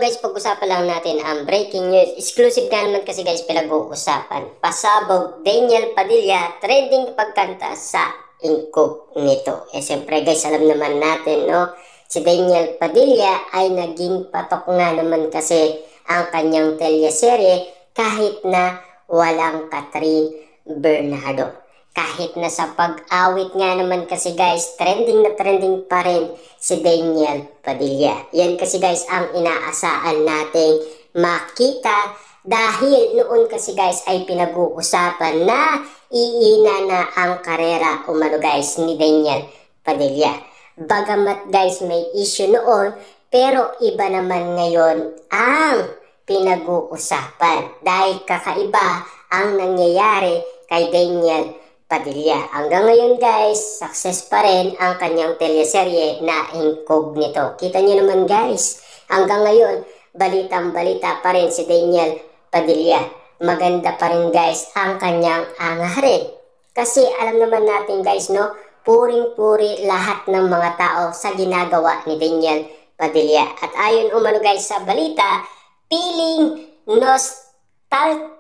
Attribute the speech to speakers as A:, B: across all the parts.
A: guys, pag-usapan lang natin ang breaking news. Exclusive nga naman kasi guys pinag-uusapan. Pasabog, Daniel Padilla, trending pagkanta sa Incognito. Siyempre guys, alam naman natin, no? Si Daniel Padilla ay naging patok nga naman kasi ang kanyang teleserye kahit na walang Catherine Bernardo. Kahit na sa pag-awit nga naman kasi guys, trending na trending pa rin si Daniel Padilla. Yan kasi guys ang inaasahan nating makita dahil noon kasi guys ay pinag-uusapan na iina na ang karera umano guys ni Daniel Padilla. Bagamat guys may issue noon, pero iba naman ngayon ang pinag-uusapan dahil kakaiba ang nangyayari kay Daniel Padilla. Hanggang ngayon guys, success pa rin ang kanyang teleserye na Incognito. Kita nyo naman guys, hanggang ngayon, balitang-balita pa rin si Daniel Padilla. Maganda pa rin guys ang kanyang angarin. Kasi alam naman natin guys, no, puring-puri lahat ng mga tao sa ginagawa ni Daniel Padilla. At ayon umano guys sa balita, feeling nostalgic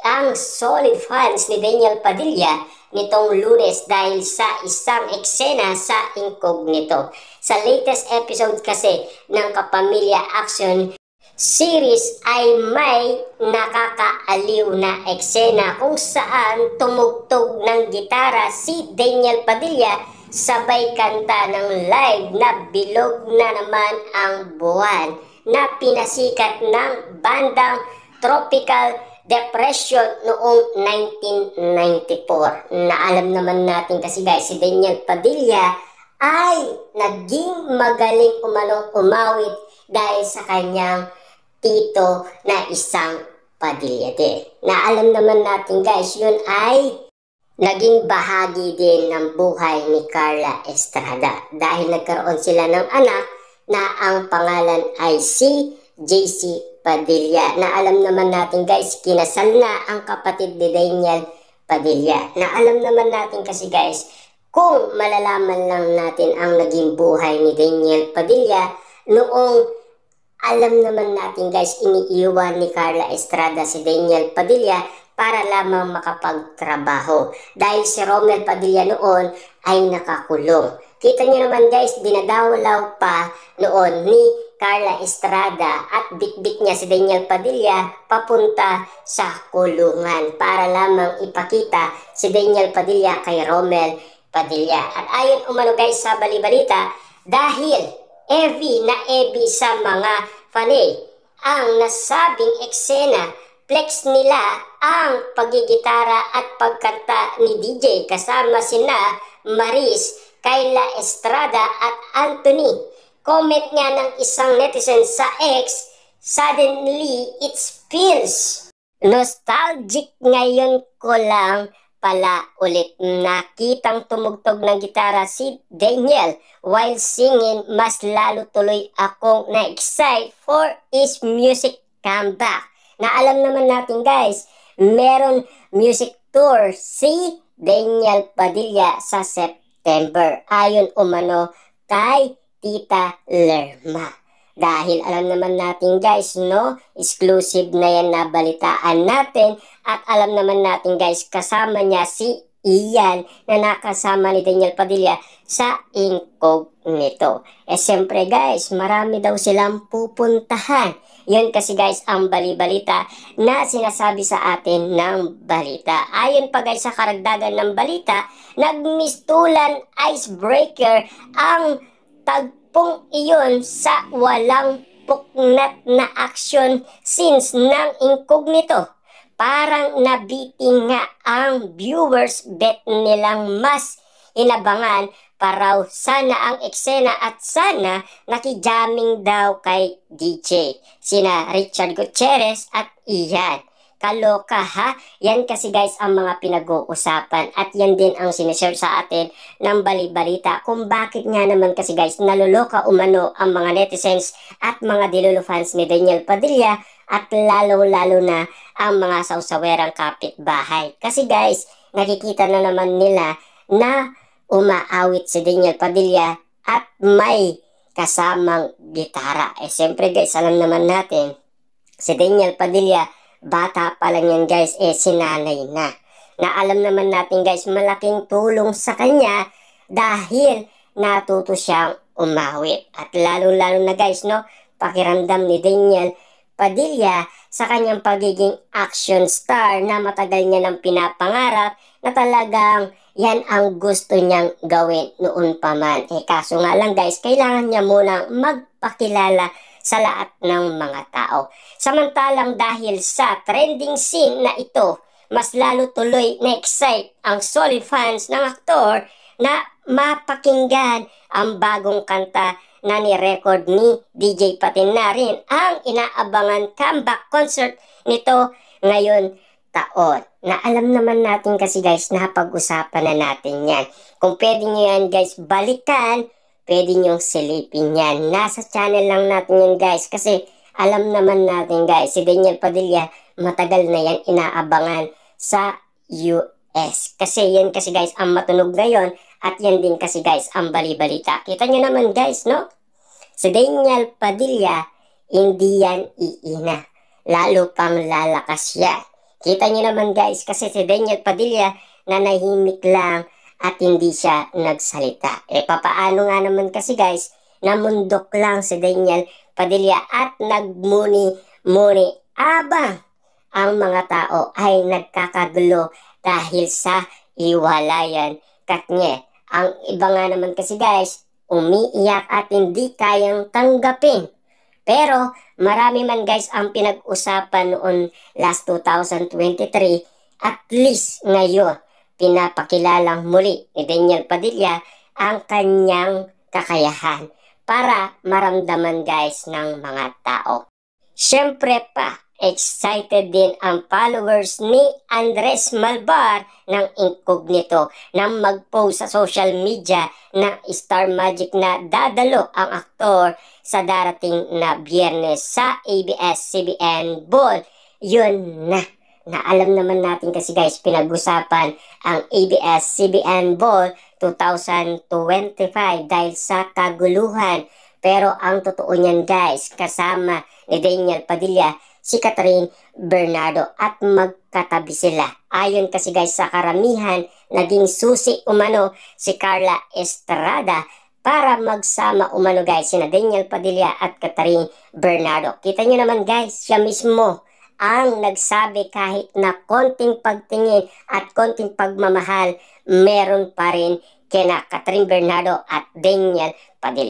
A: ang solid fans ni Daniel Padilla nitong Lunes dahil sa isang eksena sa Incognito. Sa latest episode kasi ng Kapamilya Action series ay may nakakaaliw na eksena kung saan tumugtog ng gitara si Daniel Padilla sabay kanta ng live na Bilog na Naman ang Buwan na pinasikat ng bandang Tropical Depression noong 1994. Na alam naman natin kasi guys, si Daniel Padilla ay naging magaling umawit dahil sa kanyang tito na isang Padilla din. Na alam naman natin guys, yun ay naging bahagi din ng buhay ni Carla Estrada dahil nagkaroon sila ng anak na ang pangalan ay si JC Padilla. Na alam naman natin guys, kinasal na ang kapatid ni Daniel Padilla. Na alam naman natin kasi guys, kung malalaman lang natin ang naging buhay ni Daniel Padilla noong alam naman natin guys, iniiwan ni Carla Estrada si Daniel Padilla para lamang makapagtrabaho. Dahil si Romel Padilla noon ay nakakulong. Kita niyo naman guys, dinadawalaw pa noon ni Carla Estrada at bitbit niya si Daniel Padilla papunta sa kulungan para lamang ipakita si Daniel Padilla kay Romel Padilla. At ayon umano guys sa balibalita, dahil heavy sa mga fanay ang nasabing eksena, flex nila ang pagigitara at pagkanta ni DJ kasama sina Maris, Kayla Estrada at Anthony. Comment nga ng isang netizen sa X, suddenly it feels nostalgic, ngayon ko lang pala ulit nakitang tumugtog ng gitara si Daniel while singing, mas lalo tuloy akong na-excite for his music comeback. Na alam naman natin guys, meron music tour si Daniel Padilla sa September ayon umano kay Tita Lerma. Dahil alam naman natin guys, no, exclusive na yan na balitaan natin at alam naman natin guys, kasama niya si Ian na nakasama ni Daniel Padilla sa Incognito. Siyempre guys, marami daw silang pupuntahan. Yun kasi guys ang balibalita na sinasabi sa atin ng balita. Ayon pa guys sa karagdagan ng balita, nagmistulan icebreaker ang tagpong iyon sa walang puknat na action scenes ng Incognito. Parang nabiting nga ang viewers, bet nilang mas inabangan pa raw sana ang eksena at sana nakijaming daw kay DJ sina Richard Gutierrez at Ian. Kaloka ha? Yan kasi guys ang mga pinag-uusapan at yan din ang sinishare sa atin ng balibalita kung bakit nga naman kasi guys naluloka umano ang mga netizens at mga dilolo fans ni Daniel Padilla at lalo-lalo na ang mga sausawerang kapitbahay. Kasi guys, nakikita na naman nila na umaawit si Daniel Padilla at may kasamang gitara. Siyempre guys, alam naman natin, si Daniel Padilla, bata pa lang yan guys, sinanay na. Na alam naman natin guys, malaking tulong sa kanya dahil natuto siyang umawit. At lalo-lalo na guys, no, pakiramdam ni Daniel Padilla sa kanyang pagiging action star na matagal niya nang pinapangarap na talagang yan ang gusto niyang gawin noon pa man. Kaso nga lang guys, kailangan niya munang magpakilala sa lahat ng mga tao. Samantalang dahil sa trending scene na ito, mas lalo tuloy na-excite ang solid fans ng aktor na mapakinggan ang bagong kanta na ni-record ni DJ Patin na rin ang inaabangan comeback concert nito ngayon taon. Na alam naman natin kasi guys, napag-usapan na natin yan. Kung pwede nyo yan guys balikan, pwede nyo silipin yan. Nasa channel lang natin yan guys, kasi alam naman natin guys, si Daniel Padilla matagal na yan inaabangan sa US. Kasi yan kasi guys ang matunog ngayon at yan din kasi guys ang bali-balita. Kita nyo naman guys, no? Si Daniel Padilla, hindi yan iina. Lalo pang lalakas yan. Kita nyo naman guys, kasi si Daniel Padilla nanahimik lang at hindi siya nagsalita. Papaano nga naman kasi guys, namundok lang si Daniel Padilla at nagmuni-muni abang ang mga tao ay nagkakagulo dahil sa iwalayan katnye. Ang iba nga naman kasi guys, umiiyak at hindi kayang tanggapin. Pero marami man guys ang pinag-usapan noon last 2023, at least ngayon pinapakilalang muli ni Daniel Padilla ang kanyang kakayahan para maramdaman guys ng mga tao. Siyempre pa, excited din ang followers ni Andres Malvar ng Incognito nang mag-post sa social media na Star Magic na dadalo ang aktor sa darating na Biyernes sa ABS-CBN Ball. Yun na alam naman natin kasi guys, pinag-usapan ang ABS-CBN Ball 2025 dahil sa kaguluhan. Pero ang totoo niyan guys, kasama ni Daniel Padilla si Catherine Bernardo at magkatabi sila. Ayon kasi guys sa karamihan, naging susi umano si Carla Estrada para magsama umano guys sina Daniel Padilla at Catherine Bernardo. Kita nyo naman guys, siya mismo ang nagsabi kahit na konting pagtingin at konting pagmamahal, meron pa rin kina Catherine Bernardo at Daniel Padilla.